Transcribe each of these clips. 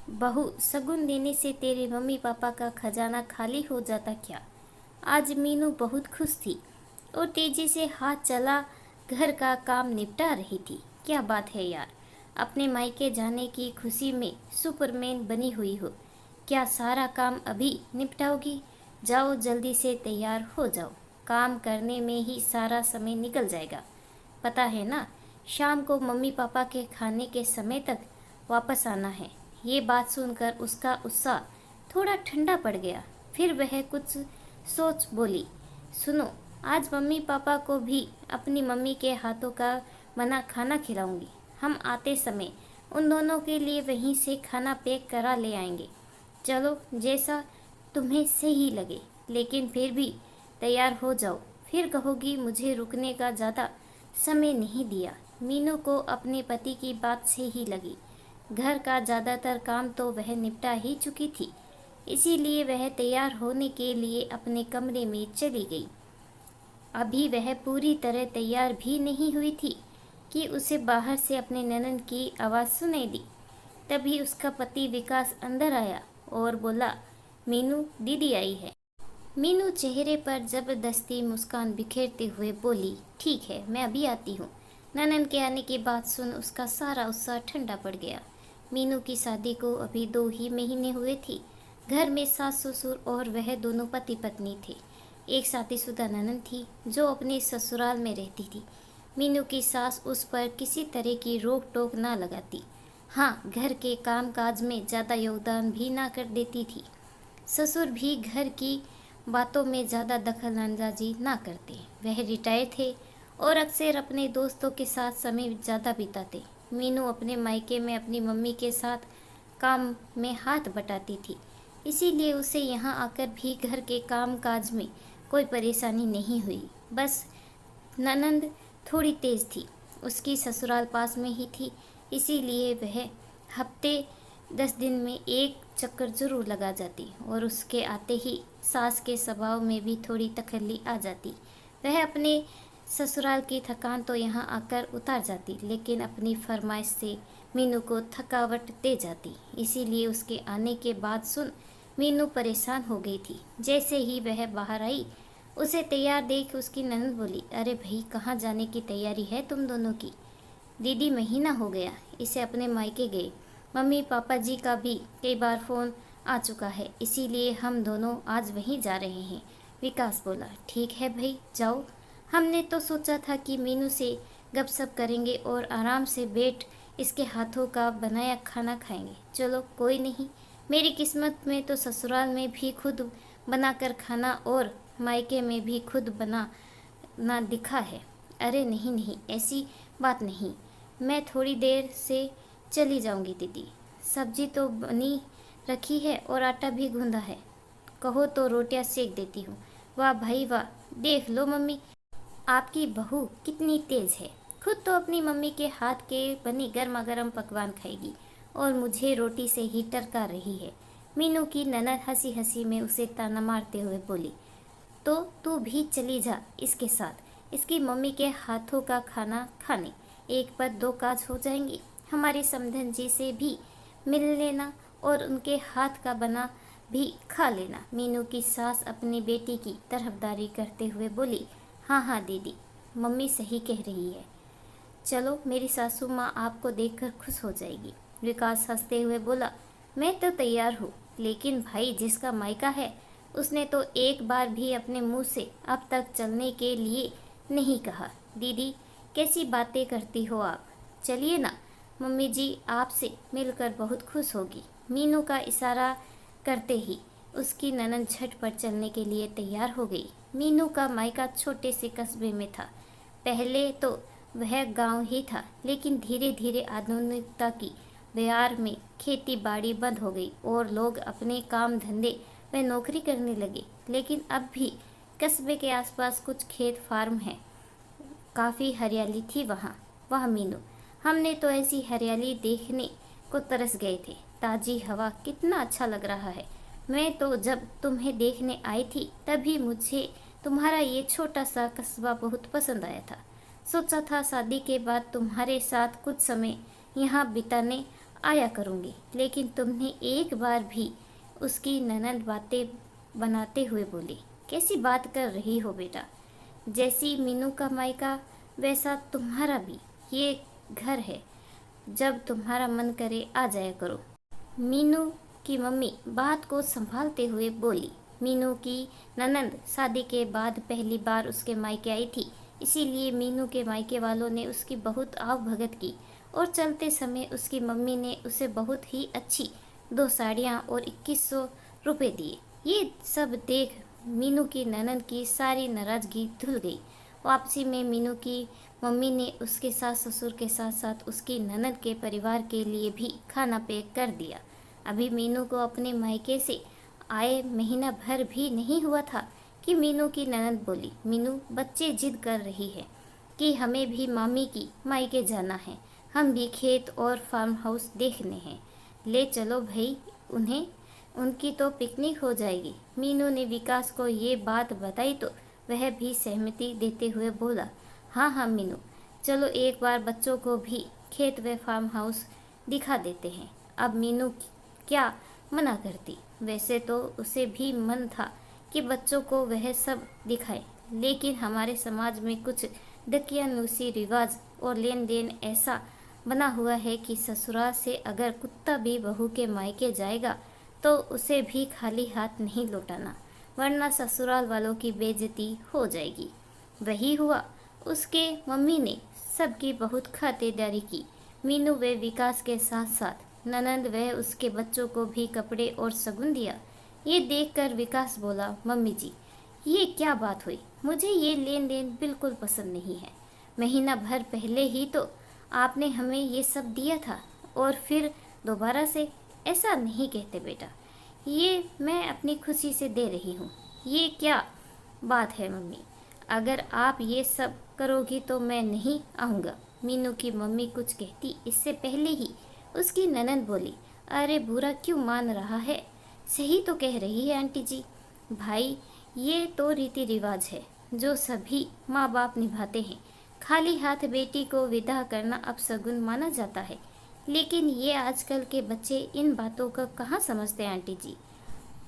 बहू, शगुन देने से तेरे मम्मी पापा का खजाना खाली हो जाता क्या? आज मीनू बहुत खुश थी और तेजी से हाथ चला घर का काम निपटा रही थी। क्या बात है यार, अपने मायके जाने की खुशी में सुपरमैन बनी हुई हो। क्या सारा काम अभी निपटाओगी? जाओ जल्दी से तैयार हो जाओ, काम करने में ही सारा समय निकल जाएगा। पता है ना, शाम को मम्मी पापा के खाने के समय तक वापस आना है। ये बात सुनकर उसका उत्साह थोड़ा ठंडा पड़ गया। फिर वह कुछ सोच बोली, सुनो, आज मम्मी पापा को भी अपनी मम्मी के हाथों का बना खाना खिलाऊंगी। हम आते समय उन दोनों के लिए वहीं से खाना पैक करा ले आएंगे। चलो, जैसा तुम्हें सही लगे, लेकिन फिर भी तैयार हो जाओ, फिर कहोगी मुझे रुकने का ज़्यादा समय नहीं दिया। मीनू को अपने पति की बात सही लगी। घर का ज़्यादातर काम तो वह निपटा ही चुकी थी, इसीलिए वह तैयार होने के लिए अपने कमरे में चली गई। अभी वह पूरी तरह तैयार भी नहीं हुई थी कि उसे बाहर से अपने ननद की आवाज़ सुनाई दी। तभी उसका पति विकास अंदर आया और बोला, मीनू, दीदी आई है। मीनू चेहरे पर जबरदस्ती मुस्कान बिखेरते हुए बोली, ठीक है, मैं अभी आती हूँ। ननद के आने की बात सुन उसका सारा उत्साह ठंडा पड़ गया। मीनू की शादी को अभी 2 ही महीने हुए थे। घर में सास ससुर और वह दोनों पति पत्नी थे। एक शादीशुदा ननद थी जो अपने ससुराल में रहती थी। मीनू की सास उस पर किसी तरह की रोक टोक ना लगाती। हाँ, घर के काम काज में ज़्यादा योगदान भी ना कर देती थी। ससुर भी घर की बातों में ज़्यादा दखल अंदाजी ना करते। वह रिटायर थे और अक्सर अपने दोस्तों के साथ समय ज़्यादा बिताते। मीनू अपने मायके में अपनी मम्मी के साथ काम में हाथ बटाती थी, इसीलिए उसे यहाँ आकर भी घर के काम काज में कोई परेशानी नहीं हुई। बस ननंद थोड़ी तेज़ थी, उसकी ससुराल पास में ही थी, इसीलिए वह हफ्ते 10 दिन में एक चक्कर जरूर लगा जाती और उसके आते ही सास के स्वभाव में भी थोड़ी तखल्ली आ जाती। वह अपने ससुराल की थकान तो यहाँ आकर उतार जाती, लेकिन अपनी फरमाइश से मीनू को थकावट दे जाती। इसीलिए उसके आने के बाद सुन मीनू परेशान हो गई थी। जैसे ही वह बाहर आई, उसे तैयार देख उसकी ननद बोली, अरे भाई, कहाँ जाने की तैयारी है तुम दोनों की? दीदी, महीना हो गया इसे अपने मायके गए। मम्मी पापा जी का भी कई बार फ़ोन आ चुका है, इसीलिए हम दोनों आज वहीं जा रहे हैं। विकास बोला, ठीक है भाई, जाओ। हमने तो सोचा था कि मीनू से गपशप करेंगे और आराम से बैठ इसके हाथों का बनाया खाना खाएंगे। चलो, कोई नहीं, मेरी किस्मत में तो ससुराल में भी खुद बनाकर खाना और मायके में भी खुद बना ना दिखा है। अरे नहीं नहीं, ऐसी बात नहीं, मैं थोड़ी देर से चली जाऊंगी दीदी। सब्जी तो बनी रखी है और आटा भी गूंदा है, कहो तो रोटियां सेक देती हूँ। वाह भाई वाह, देख लो मम्मी, आपकी बहू कितनी तेज़ है। खुद तो अपनी मम्मी के हाथ के बनी गर्मा गर्म पकवान खाएगी और मुझे रोटी से ही टरका रही है। मीनू की ननद हंसी हंसी में उसे ताना मारते हुए बोली, तो तू भी चली जा इसके साथ, इसकी मम्मी के हाथों का खाना खाने। एक पर दो काज हो जाएंगे। हमारे समधन जी से भी मिल लेना और उनके हाथ का बना भी खा लेना। मीनू की सास अपनी बेटी की तरफदारी करते हुए बोली, हाँ हाँ दीदी, मम्मी सही कह रही है। चलो, मेरी सासू माँ आपको देखकर खुश हो जाएगी। विकास हंसते हुए बोला, मैं तो तैयार हूँ, लेकिन भाई जिसका मायका है उसने तो एक बार भी अपने मुंह से अब तक चलने के लिए नहीं कहा। दीदी, कैसी बातें करती हो आप? चलिए ना, मम्मी जी आपसे मिलकर बहुत खुश होगी। मीनू का इशारा करते ही उसकी ननद झटपट चलने के लिए तैयार हो गई। मीनू का मायका छोटे से कस्बे में था। पहले तो वह गांव ही था, लेकिन धीरे धीरे आधुनिकता की बयार में खेती बाड़ी बंद हो गई और लोग अपने काम धंधे व नौकरी करने लगे। लेकिन अब भी कस्बे के आसपास कुछ खेत फार्म हैं, काफ़ी हरियाली थी वहाँ। वाह मीनू, हमने तो ऐसी हरियाली देखने को तरस गए थे। ताज़ी हवा, कितना अच्छा लग रहा है। मैं तो जब तुम्हें देखने आई थी तभी मुझे तुम्हारा ये छोटा सा कस्बा बहुत पसंद आया था। सोचा था शादी के बाद तुम्हारे साथ कुछ समय यहाँ बिताने आया करूँगी। लेकिन तुमने एक बार भी उसकी ननद बातें बनाते हुए बोली। कैसी बात कर रही हो बेटा? जैसी मीनू का मायका वैसा तुम्हारा भी। ये घर है, जब तुम्हारा मन करे आ जाया करो। मीनू की मम्मी बात को संभालते हुए बोली। मीनू की ननंद शादी के बाद पहली बार उसके मायके आई थी, इसीलिए मीनू के मायके वालों ने उसकी बहुत आवभगत की और चलते समय उसकी मम्मी ने उसे बहुत ही अच्छी 2 साड़ियाँ और 2100 रुपये दिए। ये सब देख मीनू की ननंद की सारी नाराज़गी धुल गई। वापसी में मीनू की मम्मी ने उसके सास ससुर के साथ साथ उसकी ननद के परिवार के लिए भी खाना पैक कर दिया। अभी मीनू को अपने मायके से आए महीना भर भी नहीं हुआ था कि मीनू की ननद बोली, मीनू बच्चे जिद कर रही है कि हमें भी मामी की मायके जाना है, हम भी खेत और फार्म हाउस देखने हैं, ले चलो भाई उन्हें, उनकी तो पिकनिक हो जाएगी। मीनू ने विकास को ये बात बताई तो वह भी सहमति देते हुए बोला, हाँ हाँ मीनू, चलो एक बार बच्चों को भी खेत व फार्म हाउस दिखा देते हैं। अब मीनू क्या मना करती? वैसे तो उसे भी मन था कि बच्चों को वह सब दिखाए, लेकिन हमारे समाज में कुछ दकियानूसी रिवाज और लेन देन ऐसा बना हुआ है कि ससुराल से अगर कुत्ता भी बहू के मायके जाएगा तो उसे भी खाली हाथ नहीं लौटाना, वरना ससुराल वालों की बेइज्जती हो जाएगी। वही हुआ। उसके मम्मी ने सबकी बहुत खातिरदारी की। मीनू व विकास के साथ साथ ननंद व उसके बच्चों को भी कपड़े और शगुन दिया। ये देखकर विकास बोला, मम्मी जी ये क्या बात हुई? मुझे ये लेन देन बिल्कुल पसंद नहीं है। महीना भर पहले ही तो आपने हमें ये सब दिया था और फिर दोबारा से ऐसा नहीं कहते बेटा। ये मैं अपनी खुशी से दे रही हूँ। ये क्या बात है मम्मी? अगर आप ये सब करोगी तो मैं नहीं आऊँगा। मीनू की मम्मी कुछ कहती इससे पहले ही उसकी ननंद बोली, अरे बुरा क्यों मान रहा है? सही तो कह रही है आंटी जी। भाई ये तो रीति रिवाज है जो सभी माँ बाप निभाते हैं। खाली हाथ बेटी को विदा करना अपशगुन माना जाता है, लेकिन ये आजकल के बच्चे इन बातों का कहाँ समझते हैं आंटी जी।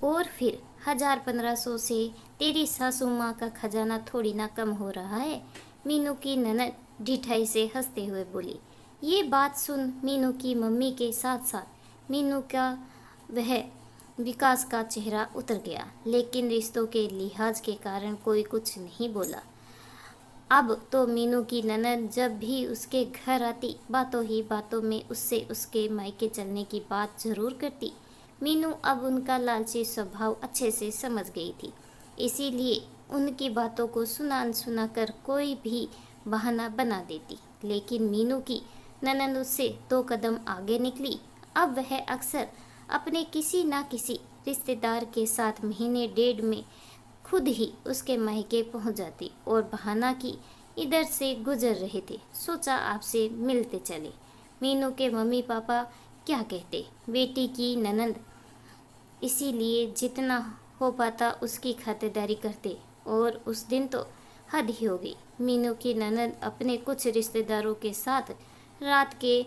और फिर 1000-1500 से तेरी सासू माँ का खजाना थोड़ी ना कम हो रहा है। मीनू की ननद ढिठाई से हंसते हुए बोली। ये बात सुन मीनू की मम्मी के साथ साथ मीनू का वह विकास का चेहरा उतर गया, लेकिन रिश्तों के लिहाज के कारण कोई कुछ नहीं बोला। अब तो मीनू की ननद जब भी उसके घर आती बातों ही बातों में उससे उसके मायके चलने की बात जरूर करती। मीनू अब उनका लालची स्वभाव अच्छे से समझ गई थी, इसीलिए उनकी बातों को सुना अनसुना कर कोई भी बहाना बना देती। लेकिन मीनू की ननद उससे 2 कदम आगे निकली। अब वह अक्सर अपने किसी ना किसी रिश्तेदार के साथ महीने डेढ़ में खुद ही उसके मायके पहुंच जाती और बहाना की इधर से गुजर रहे थे, सोचा आपसे मिलते चले। मीनू के मम्मी पापा क्या कहते, बेटी की ननंद, इसीलिए जितना हो पाता उसकी खातिरदारी करते। और उस दिन तो हद ही हो गई। मीनू की ननंद अपने कुछ रिश्तेदारों के साथ रात के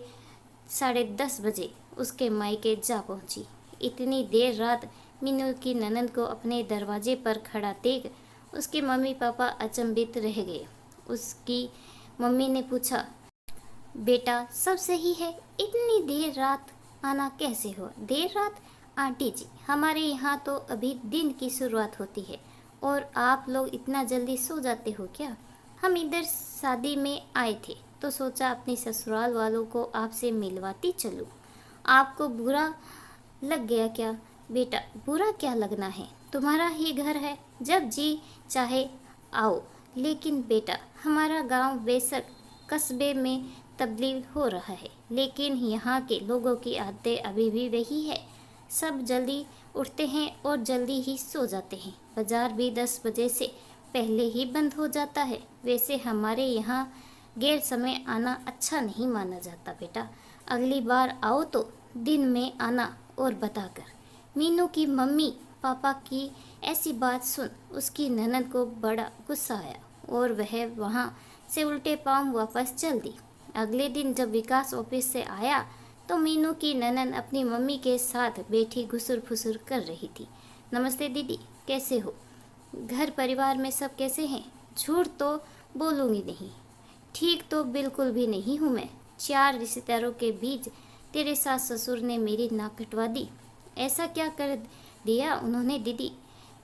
10:30 बजे उसके मायके जा पहुंची। इतनी देर रात मीनू की ननंद को अपने दरवाजे पर खड़ा देख उसके मम्मी पापा अचंभित रह गए। उसकी मम्मी ने पूछा, बेटा सब सही है, इतनी देर रात आना कैसे हुआ? देर रात? आंटी जी हमारे यहाँ तो अभी दिन की शुरुआत होती है और आप लोग इतना जल्दी सो जाते हो क्या? हम इधर शादी में आए थे तो सोचा अपनी ससुराल वालों को आपसे मिलवाती चलूँ। आपको बुरा लग गया क्या? बेटा बुरा क्या लगना है, तुम्हारा ही घर है, जब जी चाहे आओ। लेकिन बेटा हमारा गांव बेशक कस्बे में तब्दील हो रहा है, लेकिन यहाँ के लोगों की आदतें अभी भी वही है। सब जल्दी उठते हैं और जल्दी ही सो जाते हैं। बाजार भी 10 बजे से पहले ही बंद हो जाता है। वैसे हमारे यहाँ गैर समय आना अच्छा नहीं माना जाता बेटा। अगली बार आओ तो दिन में आना और बताकर। मीनू की मम्मी पापा की ऐसी बात सुन उसकी ननद को बड़ा गुस्सा आया और वह वहाँ से उल्टे पांव वापस चल दी। अगले दिन जब विकास ऑफिस से आया तो मीनू की ननन अपनी मम्मी के साथ बैठी घुसुर फुसुर कर रही थी। नमस्ते दीदी, कैसे हो? घर परिवार में सब कैसे हैं? झूठ तो बोलूँगी नहीं। ठीक तो बिल्कुल भी नहीं हूँ मैं। 4 रिश्तेदारों के बीच तेरे सास ससुर ने मेरी नाक कटवा दी। ऐसा क्या कर दिया उन्होंने दीदी?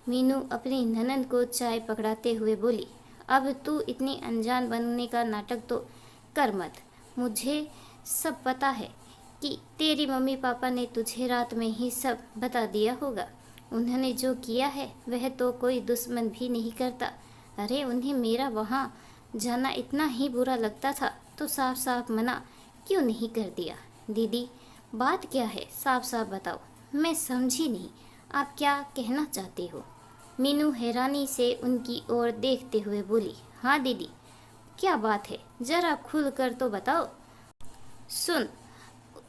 मीनू अपनी ननन को चाय पकड़ाते हुए बोली। अब तू इतनी अनजान बनने का नाटक तो कर मत। मुझे सब पता है कि तेरी मम्मी पापा ने तुझे रात में ही सब बता दिया होगा। उन्होंने जो किया है वह तो कोई दुश्मन भी नहीं करता। अरे उन्हें मेरा वहाँ जाना इतना ही बुरा लगता था तो साफ साफ मना क्यों नहीं कर दिया? दीदी बात क्या है, साफ साफ बताओ। मैं समझी नहीं, आप क्या कहना चाहते हो? मीनू हैरानी से उनकी ओर देखते हुए बोली। हाँ दीदी, क्या बात है, जरा खुल कर तो बताओ। सुन,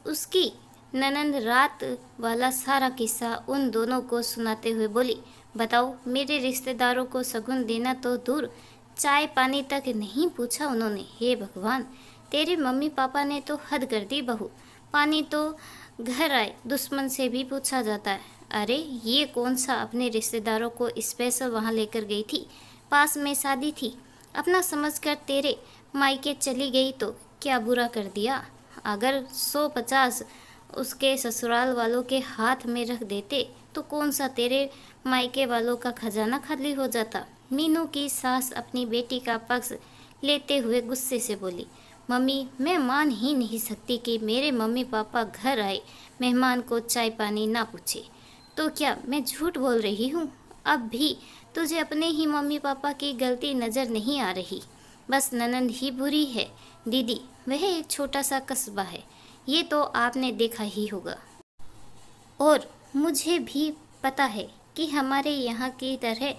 उसकी ननंद रात वाला सारा किस्सा उन दोनों को सुनाते हुए बोली। बताओ, मेरे रिश्तेदारों को शगुन देना तो दूर, चाय पानी तक नहीं पूछा उन्होंने। हे भगवान, तेरे मम्मी पापा ने तो हद कर दी बहू। पानी तो घर आए दुश्मन से भी पूछा जाता है। अरे ये कौन सा अपने रिश्तेदारों को स्पेशल वहाँ लेकर गई थी? पास में शादी थी, अपना समझकर तेरे मायके चली गई तो क्या बुरा कर दिया? अगर 150 उसके ससुराल वालों के हाथ में रख देते तो कौन सा तेरे मायके वालों का खजाना खाली हो जाता? मीनू की सास अपनी बेटी का पक्ष लेते हुए गुस्से से बोली। मम्मी, मैं मान ही नहीं सकती कि मेरे मम्मी पापा घर आए मेहमान को चाय पानी ना पूछे। तो क्या मैं झूठ बोल रही हूँ? अब भी तुझे अपने ही मम्मी पापा की गलती नज़र नहीं आ रही? बस ननंद ही बुरी है दीदी, वह एक छोटा सा कस्बा है, ये तो आपने देखा ही होगा। और मुझे भी पता है कि हमारे यहाँ की तरह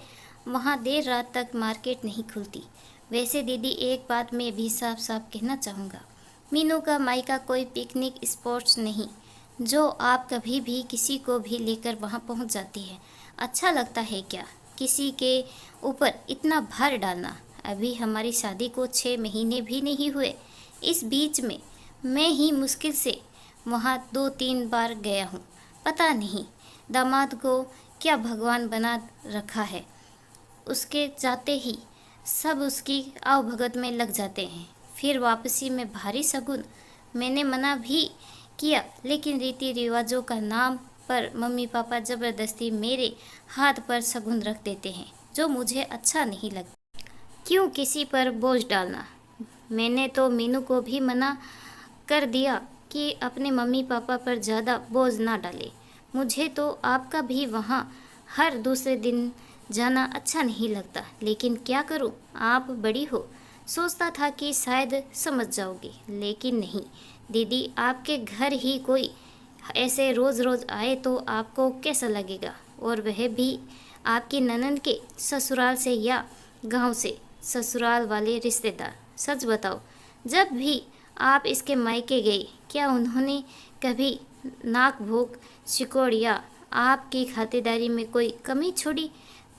वहाँ देर रात तक मार्केट नहीं खुलती। वैसे दीदी, एक बात मैं भी साफ साफ कहना चाहूँगा। मीनू का मायका कोई पिकनिक स्पॉट्स नहीं जो आप कभी भी किसी को भी लेकर वहाँ पहुँच जाती है। अच्छा लगता है क्या किसी के ऊपर इतना भार डालना? अभी हमारी शादी को 6 महीने भी नहीं हुए। इस बीच में मैं ही मुश्किल से वहाँ 2-3 बार गया हूँ। पता नहीं दामाद को क्या भगवान बना रखा है, उसके जाते ही सब उसकी आवभगत में लग जाते हैं। फिर वापसी में भारी शगुन। मैंने मना भी किया, लेकिन रीति रिवाजों का नाम पर मम्मी पापा ज़बरदस्ती मेरे हाथ पर शगुन रख देते हैं, जो मुझे अच्छा नहीं लगता। क्यों किसी पर बोझ डालना? मैंने तो मीनू को भी मना कर दिया कि अपने मम्मी पापा पर ज़्यादा बोझ ना डाले। मुझे तो आपका भी वहाँ हर दूसरे दिन जाना अच्छा नहीं लगता, लेकिन क्या करूँ, आप बड़ी हो। सोचता था कि शायद समझ जाओगी, लेकिन नहीं दीदी, आपके घर ही कोई ऐसे रोज़ रोज़ आए तो आपको कैसा लगेगा? और वह भी आपकी ननंद के ससुराल से या गांव से। ससुराल वाले रिश्तेदार, सच बताओ, जब भी आप इसके मायके गए क्या उन्होंने कभी नाक भूक सिकोड़ या आपकी खातिरदारी में कोई कमी छोड़ी?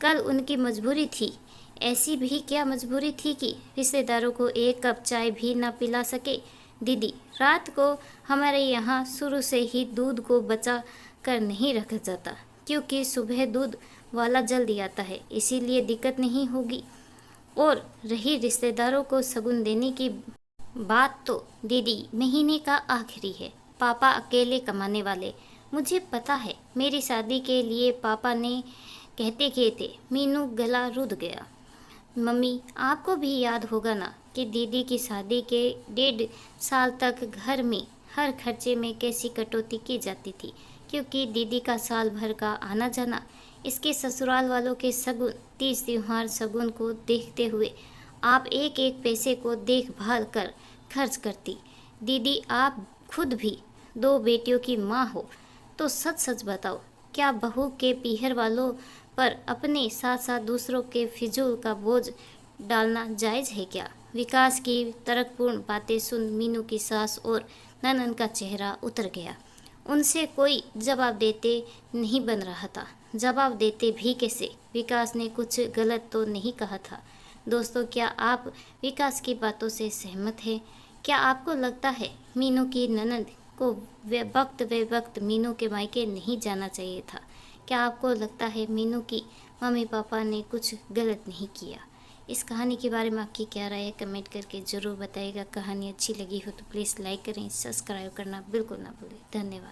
कल उनकी मजबूरी थी। ऐसी भी क्या मजबूरी थी कि रिश्तेदारों को एक कप चाय भी ना पिला सके? दीदी, रात को हमारे यहाँ शुरू से ही दूध को बचा कर नहीं रखा जाता, क्योंकि सुबह दूध वाला जल्दी आता है, इसीलिए दिक्कत नहीं होगी। और रही रिश्तेदारों को शगुन देने की बात, तो दीदी महीने का आखिरी है, पापा अकेले कमाने वाले। मुझे पता है, मेरी शादी के लिए पापा ने कहते मीनू गला रुध गया। मम्मी, आपको भी याद होगा ना कि दीदी की शादी के 1.5 साल तक घर में हर खर्चे में कैसी कटौती की जाती थी, क्योंकि दीदी का साल भर का आना जाना, इसके ससुराल वालों के शगुन, 30 त्योहार शगुन को देखते हुए आप एक एक पैसे को देखभाल कर खर्च करती। दीदी, आप खुद भी 2 बेटियों की माँ हो, तो सच सच बताओ, क्या बहू के पीहर वालों पर अपने साथ साथ दूसरों के फिजूल का बोझ डालना जायज़ है क्या? विकास की तर्कपूर्ण बातें सुन मीनू की सास और ननन का चेहरा उतर गया। उनसे कोई जवाब देते नहीं बन रहा था। जवाब देते भी कैसे? विकास ने कुछ गलत तो नहीं कहा था। दोस्तों, क्या आप विकास की बातों से सहमत हैं? क्या आपको लगता है मीनू की ननद को वक्त बे वक्त मीनू के मायके नहीं जाना चाहिए था। क्या आपको लगता है मीनू की मम्मी पापा ने कुछ गलत नहीं किया? इस कहानी के बारे में आपकी क्या राय है, कमेंट करके ज़रूर बताइएगा। कहानी अच्छी लगी हो तो प्लीज़ लाइक करें, सब्सक्राइब करना बिल्कुल ना भूलें। धन्यवाद।